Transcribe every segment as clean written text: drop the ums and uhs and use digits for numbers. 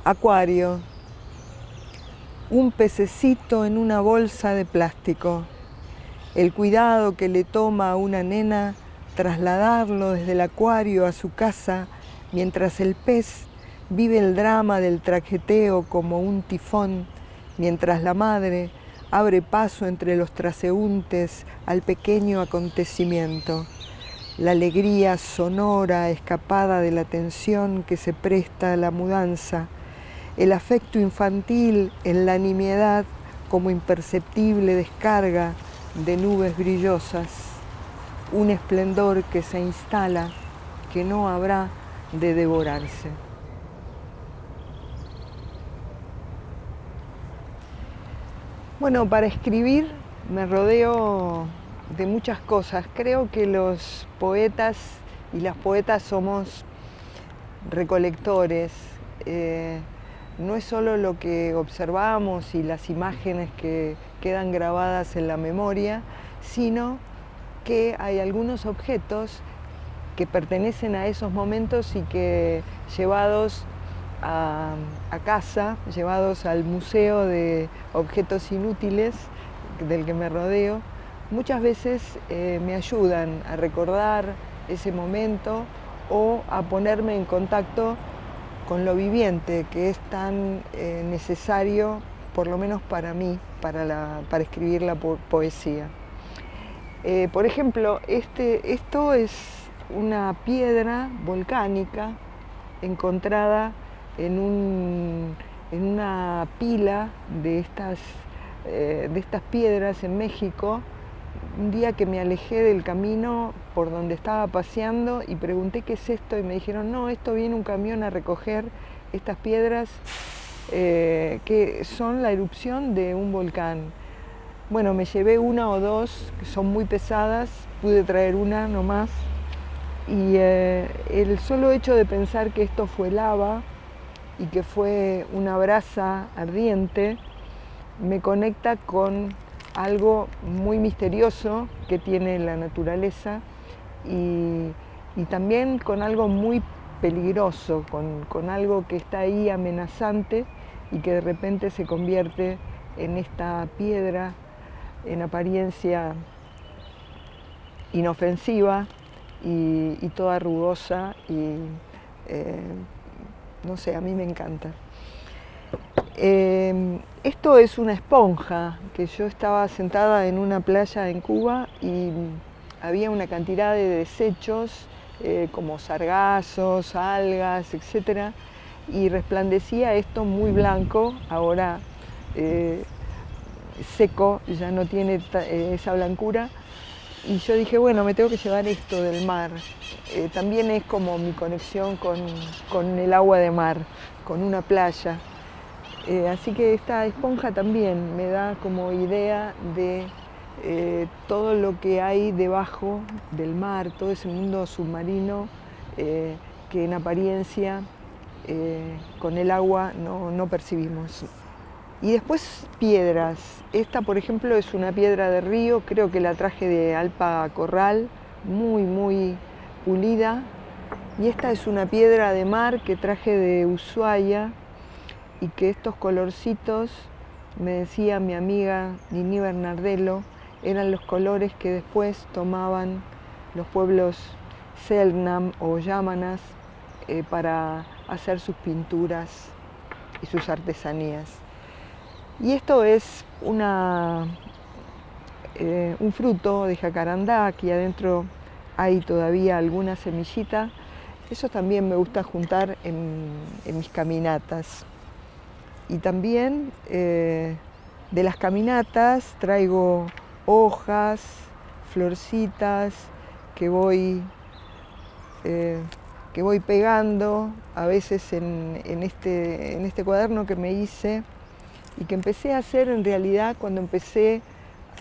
Acuario, un pececito en una bolsa de plástico. El cuidado que le toma a una nena trasladarlo desde el acuario a su casa, mientras el pez vive el drama del traqueteo como un tifón, mientras la madre abre paso entre los transeúntes al pequeño acontecimiento. La alegría sonora escapada de la tensión que se presta a la mudanza, el afecto infantil en la nimiedad como imperceptible descarga de nubes brillosas, un esplendor que se instala, que no habrá de devorarse. Bueno, para escribir me rodeo de muchas cosas. Creo que los poetas y las poetas somos recolectores. No es solo lo que observamos y las imágenes que quedan grabadas en la memoria, sino que hay algunos objetos que pertenecen a esos momentos y que llevados a casa, llevados al Museo de Objetos Inútiles del que me rodeo, muchas veces me ayudan a recordar ese momento o a ponerme en contacto con lo viviente, que es tan necesario, por lo menos para mí, para escribir la poesía. Por ejemplo, esto es una piedra volcánica encontrada en una pila de estas piedras en México. Un día que me alejé del camino por donde estaba paseando y pregunté qué es esto y me dijeron, no, esto viene un camión a recoger estas piedras que son la erupción de un volcán. Bueno, me llevé una o dos, que son muy pesadas, pude traer una nomás y el solo hecho de pensar que esto fue lava y que fue una brasa ardiente me conecta con algo muy misterioso que tiene la naturaleza y también con algo muy peligroso, con algo que está ahí amenazante y que de repente se convierte en esta piedra en apariencia inofensiva y toda rugosa y no sé, a mí me encanta. Esto es una esponja, que yo estaba sentada en una playa en Cuba y había una cantidad de desechos como sargazos, algas, etc. Y resplandecía esto muy blanco, ahora seco, ya no tiene esa blancura. Y yo dije, bueno, me tengo que llevar esto del mar. También es como mi conexión con el agua de mar, con una playa. Así que esta esponja también me da como idea de todo lo que hay debajo del mar, todo ese mundo submarino que en apariencia con el agua no percibimos. Y después piedras. Esta, por ejemplo, es una piedra de río, creo que la traje de Alpa Corral, muy pulida. Y esta es una piedra de mar que traje de Ushuaia y que estos colorcitos, me decía mi amiga Nini Bernardello, eran los colores que después tomaban los pueblos Selknam o Yámanas para hacer sus pinturas y sus artesanías. Y esto es un fruto de jacarandá, aquí adentro hay todavía alguna semillita. Eso también me gusta juntar en mis caminatas. Y también de las caminatas traigo hojas, florcitas que voy pegando, a veces en este cuaderno que me hice y que empecé a hacer en realidad cuando empecé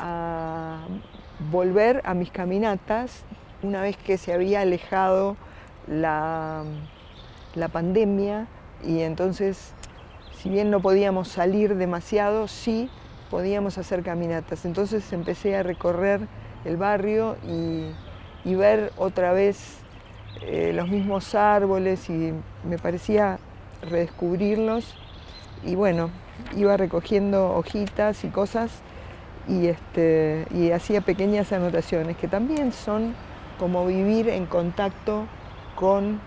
a volver a mis caminatas, una vez que se había alejado la pandemia y entonces, si bien no podíamos salir demasiado, sí podíamos hacer caminatas. Entonces empecé a recorrer el barrio y ver otra vez los mismos árboles y me parecía redescubrirlos y bueno, iba recogiendo hojitas y cosas y hacía pequeñas anotaciones que también son como vivir en contacto con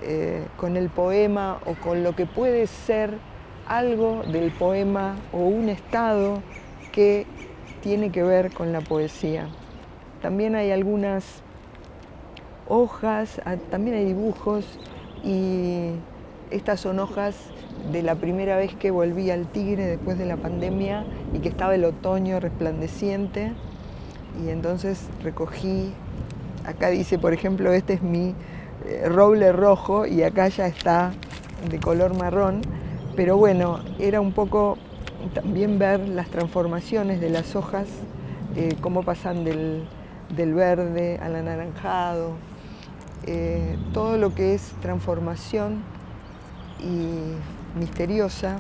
el poema o con lo que puede ser algo del poema o un estado que tiene que ver con la poesía. También hay algunas hojas, también hay dibujos y estas son hojas de la primera vez que volví al Tigre después de la pandemia y que estaba el otoño resplandeciente y entonces recogí, acá dice por ejemplo este es mi roble rojo y acá ya está de color marrón, pero bueno, era un poco también ver las transformaciones de las hojas, cómo pasan del verde al anaranjado, todo lo que es transformación y misteriosa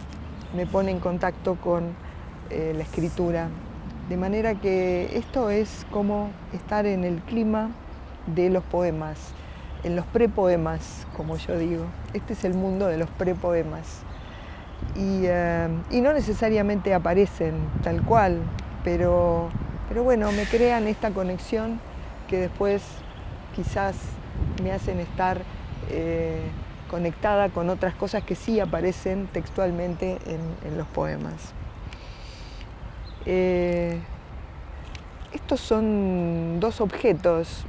me pone en contacto con la escritura. De manera que esto es como estar en el clima de los poemas, en los prepoemas, como yo digo. Este es el mundo de los prepoemas. Y no necesariamente aparecen tal cual, pero bueno, me crean esta conexión que después quizás me hacen estar conectada con otras cosas que sí aparecen textualmente en los poemas. Estos son dos objetos.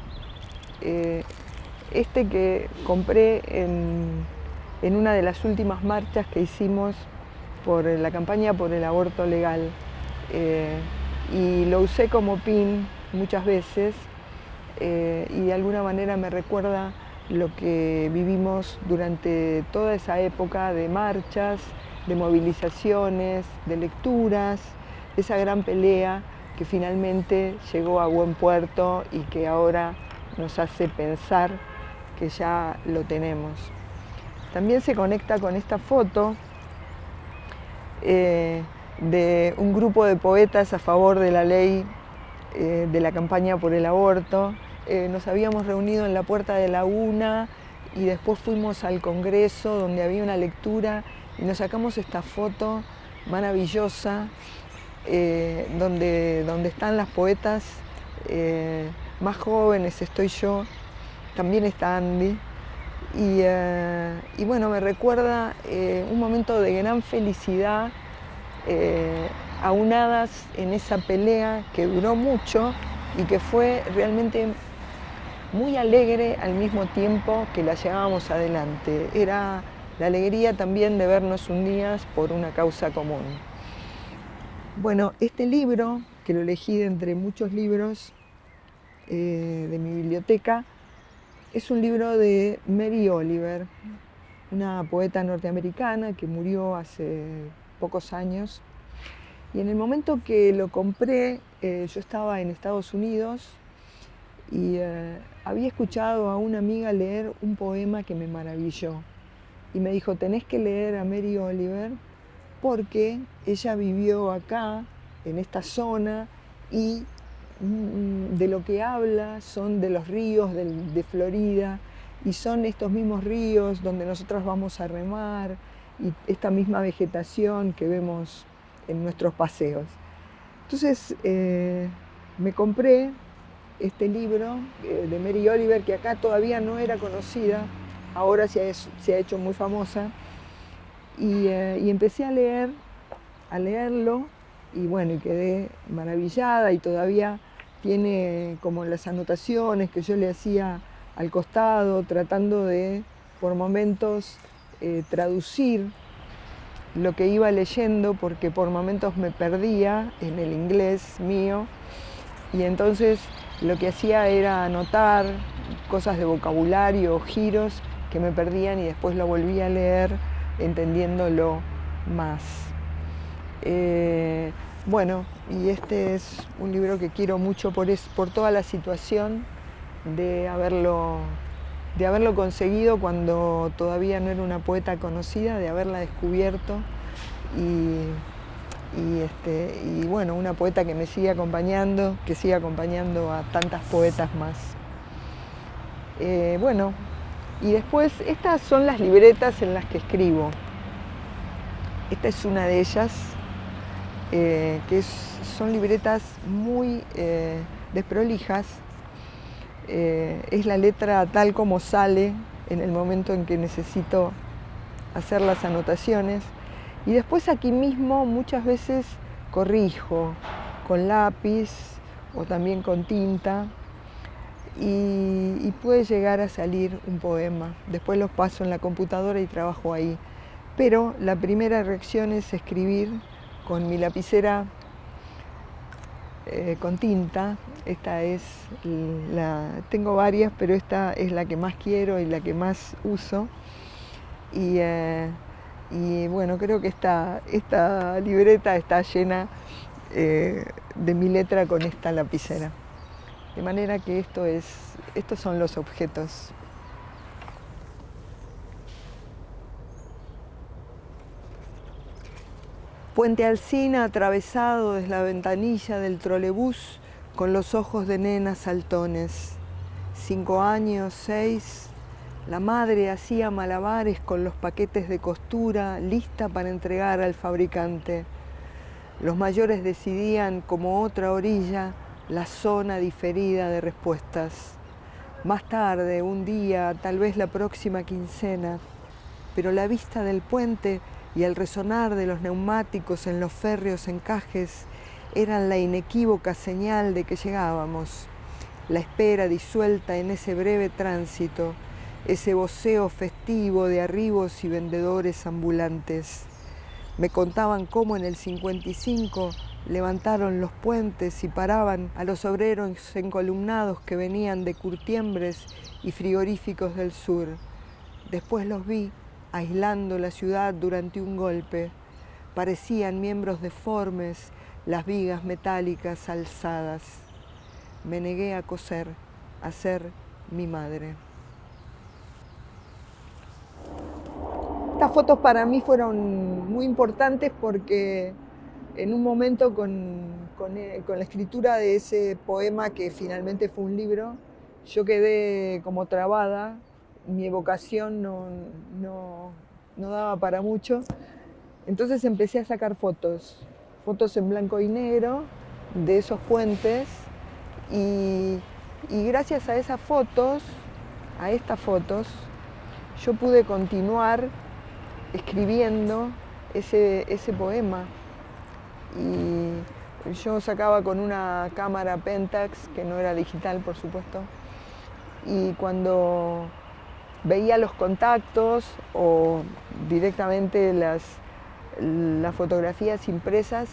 Este que compré en una de las últimas marchas que hicimos por la campaña por el aborto legal y lo usé como pin muchas veces y de alguna manera me recuerda lo que vivimos durante toda esa época de marchas, de movilizaciones, de lecturas, esa gran pelea que finalmente llegó a buen puerto y que ahora nos hace pensar que ya lo tenemos. También se conecta con esta foto de un grupo de poetas a favor de la ley de la campaña por el aborto. Nos habíamos reunido en la Puerta de la UNA y después fuimos al Congreso donde había una lectura y nos sacamos esta foto maravillosa donde están las poetas más jóvenes, estoy yo, también está Andy. Y bueno, me recuerda un momento de gran felicidad, aunadas en esa pelea que duró mucho y que fue realmente muy alegre al mismo tiempo que la llevábamos adelante. Era la alegría también de vernos unidas por una causa común. Bueno, este libro, que lo elegí de entre muchos libros de mi biblioteca, es un libro de Mary Oliver, una poeta norteamericana que murió hace pocos años. Y en el momento que lo compré, yo estaba en Estados Unidos y había escuchado a una amiga leer un poema que me maravilló. Y me dijo, tenés que leer a Mary Oliver porque ella vivió acá, en esta zona, y de lo que habla son de los ríos de Florida, y son estos mismos ríos donde nosotros vamos a remar, y esta misma vegetación que vemos en nuestros paseos. Entonces me compré este libro de Mary Oliver, que acá todavía no era conocida, ahora se ha hecho muy famosa, y empecé a leerlo, y bueno, y quedé maravillada, y todavía tiene como las anotaciones que yo le hacía al costado, tratando de, por momentos, traducir lo que iba leyendo, porque por momentos me perdía en el inglés mío, y entonces lo que hacía era anotar cosas de vocabulario, giros que me perdían, y después lo volví a leer entendiéndolo más. Bueno, y este es un libro que quiero mucho por toda la situación de haberlo conseguido cuando todavía no era una poeta conocida, de haberla descubierto y bueno, una poeta que me sigue acompañando, que sigue acompañando a tantas poetas más. Bueno, y después estas son las libretas en las que escribo. Esta es una de ellas, son libretas muy desprolijas. Es la letra tal como sale en el momento en que necesito hacer las anotaciones. Y después aquí mismo muchas veces corrijo con lápiz o también con tinta y puede llegar a salir un poema. Después los paso en la computadora y trabajo ahí. Pero la primera reacción es escribir con mi lapicera con tinta. Esta es tengo varias, pero esta es la que más quiero y la que más uso. Y bueno, creo que esta libreta está llena de mi letra con esta lapicera. De manera que estos son los objetos. Puente Alsina atravesado desde la ventanilla del trolebús con los ojos de nenas saltones. 5 años, 6, la madre hacía malabares con los paquetes de costura lista para entregar al fabricante. Los mayores decidían como otra orilla la zona diferida de respuestas. Más tarde, un día, tal vez la próxima quincena, pero la vista del puente y el resonar de los neumáticos en los férreos encajes eran la inequívoca señal de que llegábamos. La espera disuelta en ese breve tránsito, ese voceo festivo de arribos y vendedores ambulantes. Me contaban cómo en el 55 levantaron los puentes y paraban a los obreros encolumnados que venían de curtiembres y frigoríficos del sur. Después los vi aislando la ciudad durante un golpe. Parecían miembros deformes las vigas metálicas alzadas. Me negué a coser, a ser mi madre. Estas fotos para mí fueron muy importantes porque en un momento con la escritura de ese poema que finalmente fue un libro, yo quedé como trabada. Mi evocación no daba para mucho. Entonces empecé a sacar fotos en blanco y negro de esos puentes y gracias a esas fotos, a estas fotos, yo pude continuar escribiendo ese poema. Y yo sacaba con una cámara Pentax, que no era digital, por supuesto, y cuando veía los contactos o directamente las fotografías impresas,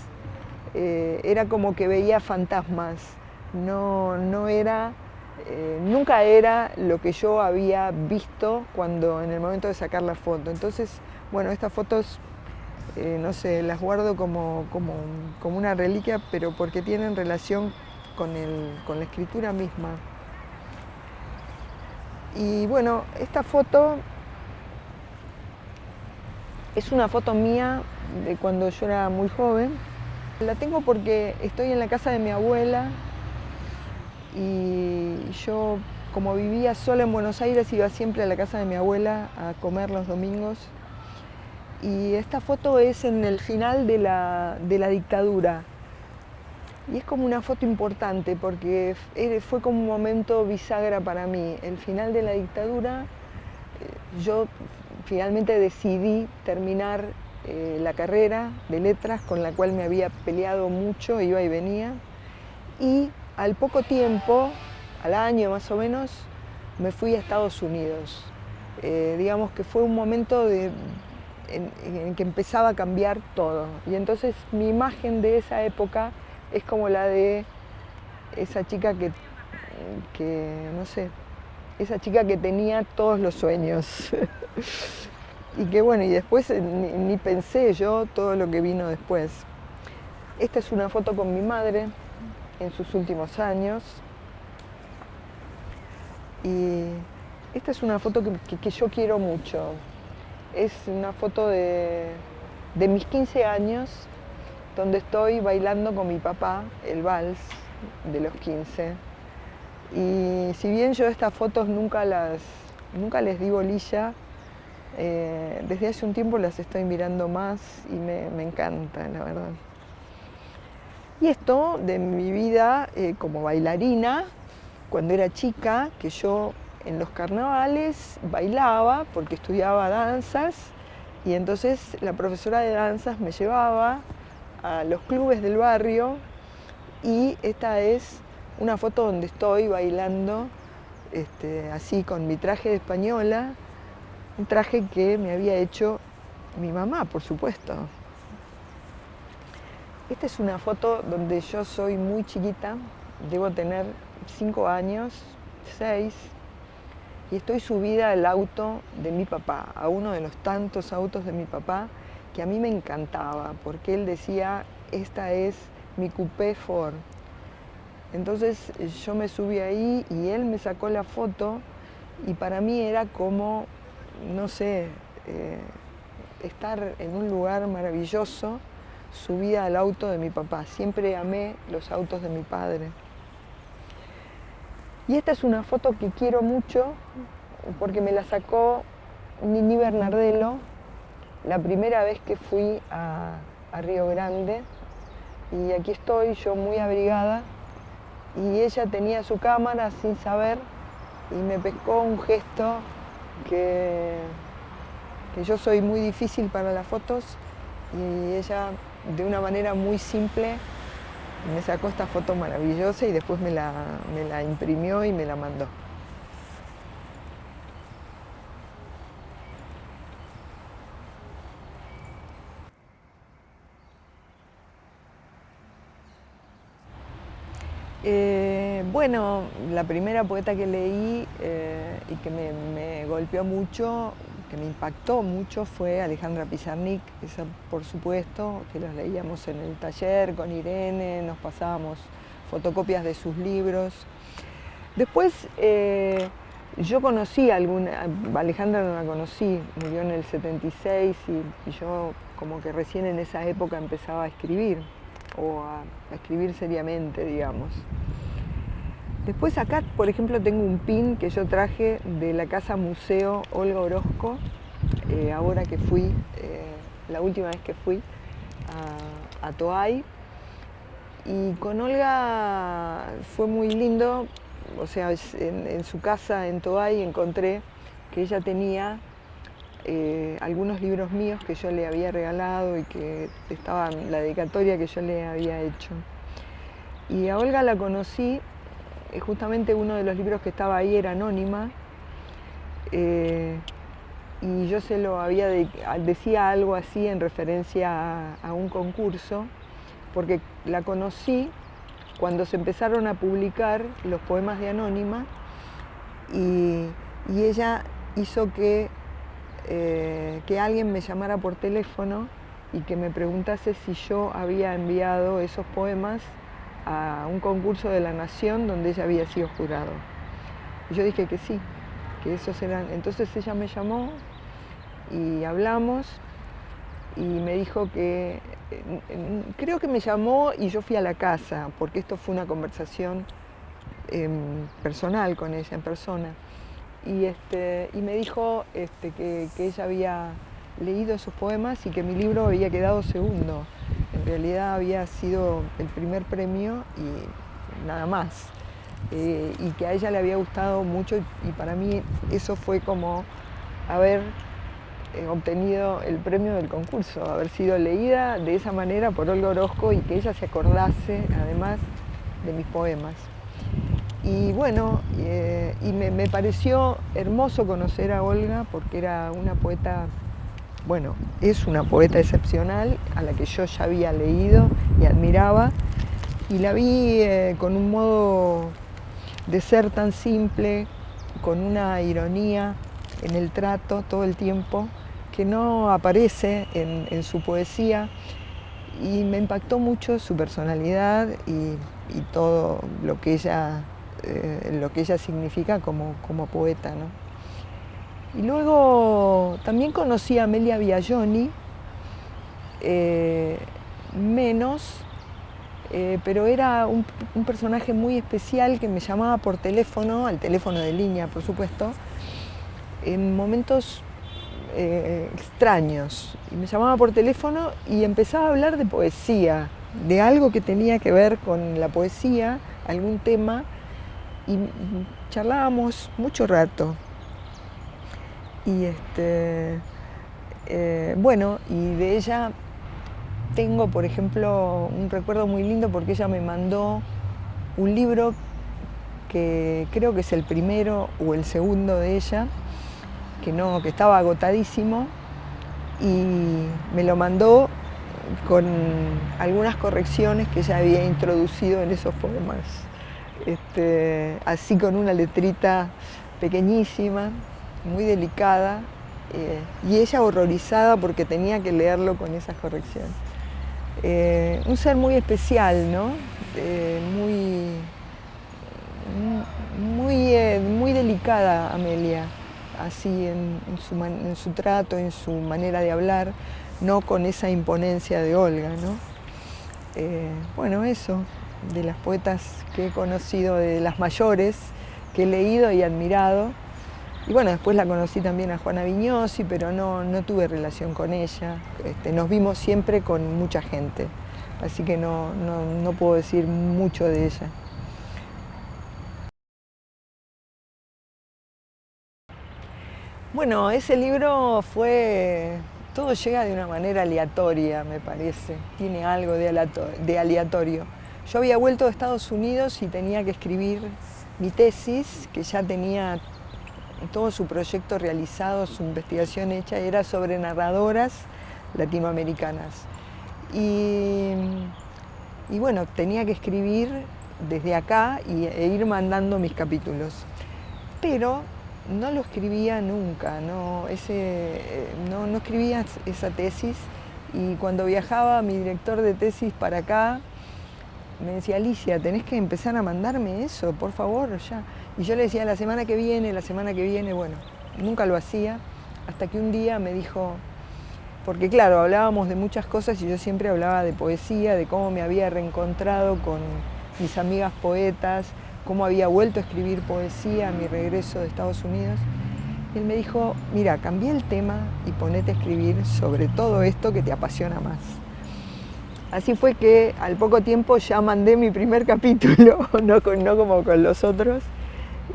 era como que veía fantasmas. Nunca era lo que yo había visto en el momento de sacar la foto. Entonces, bueno, estas fotos, no sé, las guardo como una reliquia, pero porque tienen relación con la escritura misma. Y bueno, esta foto es una foto mía de cuando yo era muy joven. La tengo porque estoy en la casa de mi abuela y yo, como vivía sola en Buenos Aires, iba siempre a la casa de mi abuela a comer los domingos. Y esta foto es en el final de la dictadura. Y es como una foto importante porque fue como un momento bisagra para mí. El final de la dictadura, yo finalmente decidí terminar la carrera de letras con la cual me había peleado mucho, iba y venía. Y al poco tiempo, al año más o menos, me fui a Estados Unidos. Digamos que fue un momento en que empezaba a cambiar todo. Y entonces mi imagen de esa época es como la de esa chica que no sé, esa chica que tenía todos los sueños. Y que bueno, y después ni pensé yo todo lo que vino después. Esta es una foto con mi madre en sus últimos años. Y esta es una foto que yo quiero mucho. Es una foto de mis 15 años, donde estoy bailando con mi papá el vals de los 15. Y si bien yo estas fotos nunca les di bolilla, Desde hace un tiempo las estoy mirando más y me encanta, la verdad. Y esto de mi vida como bailarina, cuando era chica, que yo en los carnavales bailaba porque estudiaba danzas y entonces la profesora de danzas me llevaba a los clubes del barrio y esta es una foto donde estoy bailando así con mi traje de española, un traje que me había hecho mi mamá, por supuesto. Esta es una foto donde yo soy muy chiquita, debo tener 5 años, 6, y estoy subida al auto de mi papá, a uno de los tantos autos de mi papá que a mí me encantaba, porque él decía, esta es mi coupé Ford. Entonces yo me subí ahí y él me sacó la foto y para mí era como, no sé, estar en un lugar maravilloso subida al auto de mi papá. Siempre amé los autos de mi padre. Y esta es una foto que quiero mucho porque me la sacó Nini Bernardello la primera vez que fui a Río Grande. Y aquí estoy yo muy abrigada y ella tenía su cámara sin saber y me pescó un gesto que yo soy muy difícil para las fotos y ella de una manera muy simple me sacó esta foto maravillosa y después me la imprimió y me la mandó. Bueno, la primera poeta que leí y que me golpeó mucho, que me impactó mucho, fue Alejandra Pizarnik. Esa, por supuesto, que los leíamos en el taller con Irene, nos pasábamos fotocopias de sus libros. Después yo conocí Alejandra no la conocí, murió en el 76 y yo como que recién en esa época empezaba a escribir, o a escribir seriamente, digamos. Después acá, por ejemplo, tengo un pin que yo traje de la Casa Museo Olga Orozco, ahora que fui, la última vez que fui a Toay. Y con Olga fue muy lindo, o sea, en su casa en Toay encontré que ella tenía algunos libros míos que yo le había regalado y que estaban la dedicatoria que yo le había hecho. Y a Olga la conocí, justamente uno de los libros que estaba ahí era Anónima, y yo se lo había decía algo así en referencia a un concurso, porque la conocí cuando se empezaron a publicar los poemas de Anónima y ella hizo que alguien me llamara por teléfono y que me preguntase si yo había enviado esos poemas a un concurso de La Nación donde ella había sido jurado. Y yo dije que sí, que esos eran. Entonces ella me llamó y hablamos y me dijo que, creo que me llamó y yo fui a la casa, porque esto fue una conversación personal con ella, en persona. Y me dijo que ella había leído esos poemas y que mi libro había quedado segundo. En realidad había sido el primer premio y nada más. Y que a ella le había gustado mucho y para mí eso fue como haber obtenido el premio del concurso, haber sido leída de esa manera por Olga Orozco y que ella se acordase además de mis poemas. Y bueno, me pareció hermoso conocer a Olga porque era una poeta, bueno, es una poeta excepcional a la que yo ya había leído y admiraba, y la vi con un modo de ser tan simple, con una ironía en el trato todo el tiempo, que no aparece en su poesía, y me impactó mucho su personalidad y todo lo que ella significa como poeta, ¿no? Y luego también conocí a Amelia Biagioni, menos, pero era un personaje muy especial que me llamaba por teléfono, al teléfono de línea, por supuesto, en momentos extraños. Y me llamaba por teléfono y empezaba a hablar de poesía, de algo que tenía que ver con la poesía, algún tema, y charlábamos mucho rato. Y bueno, y de ella tengo, por ejemplo, un recuerdo muy lindo porque ella me mandó un libro que creo que es el primero o el segundo de ella, que estaba agotadísimo, y me lo mandó con algunas correcciones que ella había introducido en esos poemas, así con una letrita pequeñísima, muy delicada, y ella horrorizada porque tenía que leerlo con esas correcciones. Un ser muy especial, ¿no? Muy delicada, Amelia, así en su trato, en su manera de hablar, no con esa imponencia de Olga, ¿no? Bueno, eso, de las poetas que he conocido, de las mayores, que he leído y admirado. Y bueno, después la conocí también a Juana Viñosi, pero no tuve relación con ella. Nos vimos siempre con mucha gente, así que no puedo decir mucho de ella. Bueno, ese libro todo llega de una manera aleatoria, me parece. Tiene algo de aleatorio. Yo había vuelto de Estados Unidos y tenía que escribir mi tesis, que ya tenía todo su proyecto realizado, su investigación hecha, era sobre narradoras latinoamericanas. Y bueno, tenía que escribir desde acá e ir mandando mis capítulos. Pero no lo escribía nunca, no escribía esa tesis, y cuando viajaba mi director de tesis para acá me decía: Alicia, tenés que empezar a mandarme eso, por favor, ya. Y yo le decía: la semana que viene, bueno, nunca lo hacía, hasta que un día me dijo, porque claro, hablábamos de muchas cosas y yo siempre hablaba de poesía, de cómo me había reencontrado con mis amigas poetas, cómo había vuelto a escribir poesía a mi regreso de Estados Unidos. Y él me dijo: mira, cambié el tema y ponete a escribir sobre todo esto que te apasiona más. Así fue que al poco tiempo ya mandé mi primer capítulo, no como con los otros.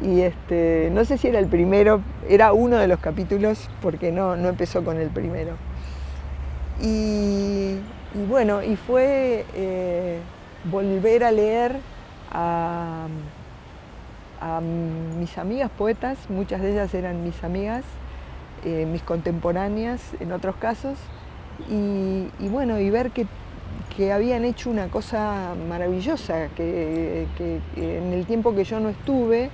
Y no sé si era el primero, era uno de los capítulos, porque no empezó con el primero. Y bueno, y fue volver a leer a mis amigas poetas, muchas de ellas eran mis amigas, mis contemporáneas en otros casos, y bueno, y ver que habían hecho una cosa maravillosa, que en el tiempo que yo no estuve,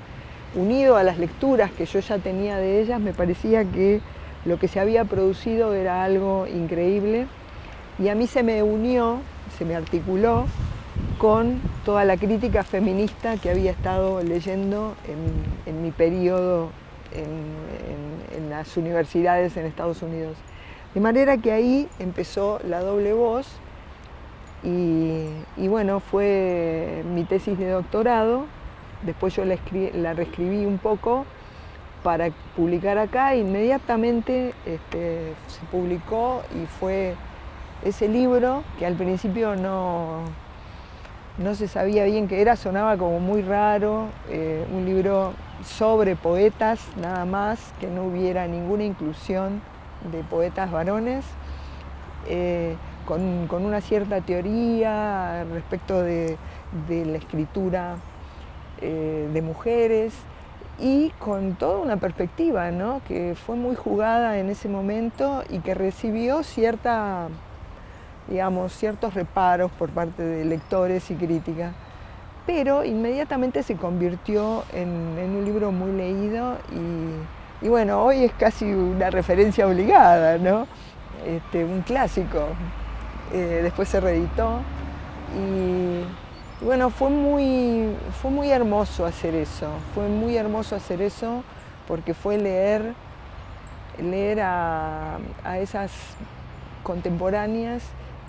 unido a las lecturas que yo ya tenía de ellas, me parecía que lo que se había producido era algo increíble, y a mí se me articuló con toda la crítica feminista que había estado leyendo en mi periodo en las universidades en Estados Unidos. De manera que ahí empezó la doble voz, y bueno, fue mi tesis de doctorado. Después yo la reescribí un poco para publicar acá. Inmediatamente se publicó, y fue ese libro que al principio no se sabía bien qué era, sonaba como muy raro, un libro sobre poetas nada más, que no hubiera ninguna inclusión de poetas varones, con una cierta teoría respecto de la escritura de mujeres, y con toda una perspectiva, ¿no?, que fue muy jugada en ese momento y que recibió ciertos reparos por parte de lectores y crítica, pero inmediatamente se convirtió en un libro muy leído, y bueno, hoy es casi una referencia obligada, ¿no?, un clásico. Después se reeditó, y bueno, fue muy hermoso hacer eso, porque fue leer a esas contemporáneas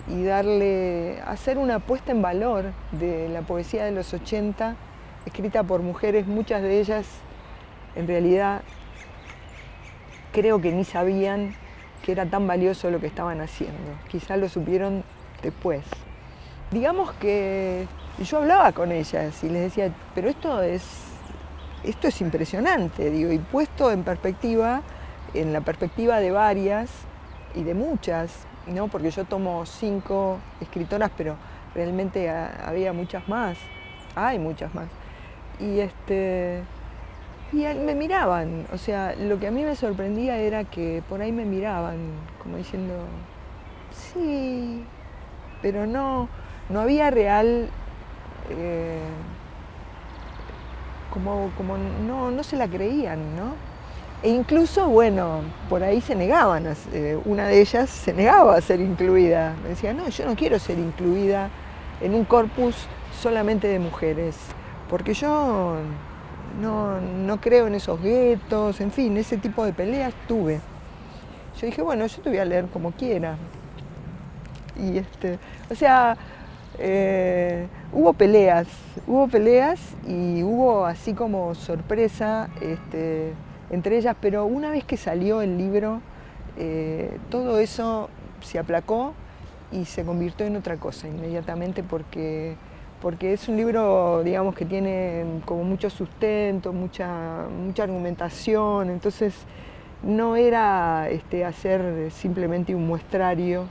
y hacer una puesta en valor de la poesía de los 80, escrita por mujeres. Muchas de ellas en realidad creo que ni sabían que era tan valioso lo que estaban haciendo. Quizá lo supieron después. Digamos que yo hablaba con ellas y les decía, pero esto es impresionante, digo, y puesto en perspectiva, en la perspectiva de varias y de muchas, ¿no? Porque yo tomo 5 escritoras, pero realmente había muchas más, hay muchas más. Y me miraban, o sea, lo que a mí me sorprendía era que por ahí me miraban, como diciendo, sí, pero no había real, como no se la creían, ¿no? E incluso, bueno, por ahí se negaban, una de ellas se negaba a ser incluida, me decía, no, yo no quiero ser incluida en un corpus solamente de mujeres, porque yo no creo en esos guetos, en fin, ese tipo de peleas tuve. Yo dije, bueno, yo te voy a leer como quiera. Y o sea, hubo peleas y hubo así como sorpresa entre ellas, pero una vez que salió el libro, todo eso se aplacó y se convirtió en otra cosa inmediatamente porque es un libro, digamos, que tiene como mucho sustento, mucha argumentación, entonces no era hacer simplemente un muestrario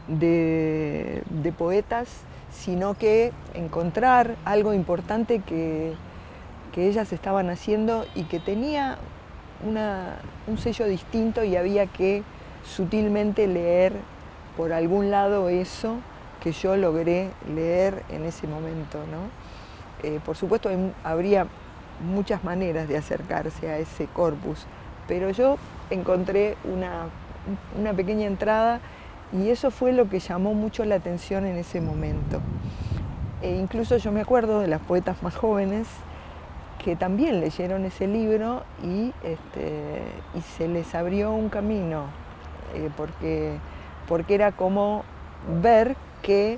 de poetas, sino que encontrar algo importante que ellas estaban haciendo y que tenía un sello distinto y había que sutilmente leer por algún lado eso que yo logré leer en ese momento, ¿no? Por supuesto habría muchas maneras de acercarse a ese corpus, pero yo encontré una pequeña entrada y eso fue lo que llamó mucho la atención en ese momento. E incluso yo me acuerdo de las poetas más jóvenes que también leyeron ese libro y se les abrió un camino, porque era como ver que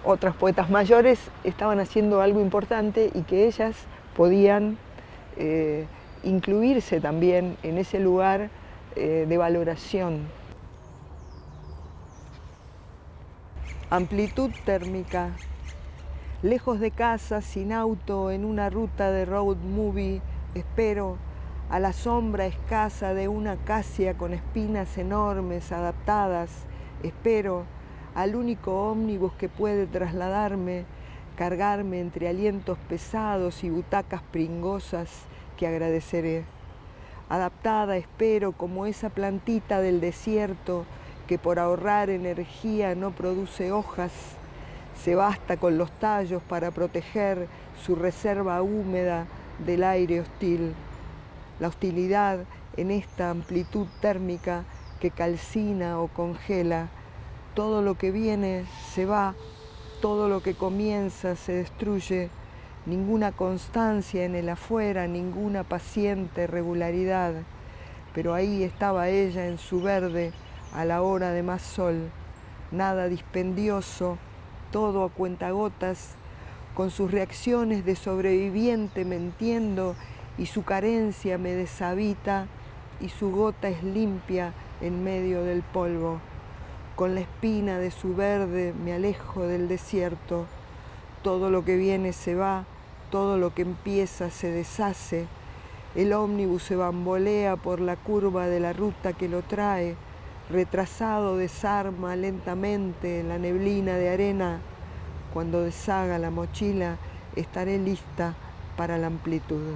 otras poetas mayores estaban haciendo algo importante y que ellas podían incluirse también en ese lugar de valoración. Amplitud térmica. Lejos de casa, sin auto, en una ruta de road movie, espero a la sombra escasa de una acacia con espinas enormes adaptadas, espero al único ómnibus que puede trasladarme, cargarme entre alientos pesados y butacas pringosas que agradeceré. Adaptada espero como esa plantita del desierto que por ahorrar energía no produce hojas, se basta con los tallos para proteger su reserva húmeda del aire hostil. La hostilidad en esta amplitud térmica que calcina o congela. Todo lo que viene se va, todo lo que comienza se destruye. Ninguna constancia en el afuera, ninguna paciente regularidad. Pero ahí estaba ella en su verde a la hora de más sol. Nada dispendioso, todo a cuentagotas, con sus reacciones de sobreviviente me entiendo y su carencia me deshabita y su gota es limpia en medio del polvo. Con la espina de su verde me alejo del desierto. Todo lo que viene se va, todo lo que empieza se deshace. El ómnibus se bambolea por la curva de la ruta que lo trae. Retrasado desarma lentamente la neblina de arena. Cuando deshaga la mochila estaré lista para la amplitud.